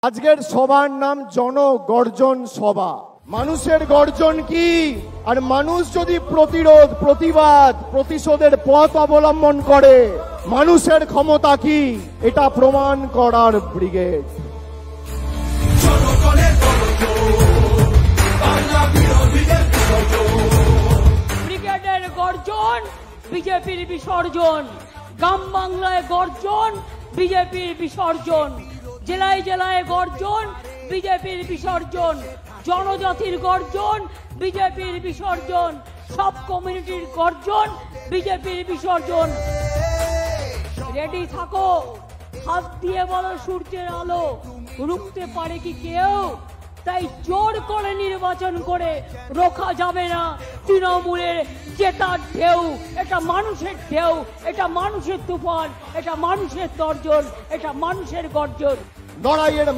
আজকের সভার নাম জনগর্জন সভা। মানুষের গর্জন কি? আর মানুষ যদি প্রতিরোধ, প্রতিবাদ, প্রতিশোধের পথ অবলম্বন করে, মানুষের ক্ষমতা কি এটা প্রমাণ করার ব্রিগেড। ব্রিগেডের গর্জন বিজেপির বিসর্জন, গ্রাম বাংলায় গর্জন বিজেপির বিসর্জন, জেলায় জেলায় গর্জন বিজেপির বিসর্জন, জনজাতির গর্জন বিজেপির বিসর্জন, সব কমিউনিটির গর্জন বিজেপির বিসর্জন। রেডি থাকো, হাত দিয়ে বলো সূর্যের আলো রুখতে পারে কি কেউ? তাই জোর করে নির্বাচন করে রোখা যাবে না তৃণমূলের জেতার ঢেউ। এটা মানুষের ঢেউ, এটা মানুষের তুফান, এটা মানুষের তর্জন, এটা মানুষের গর্জন। লড়াইয়ের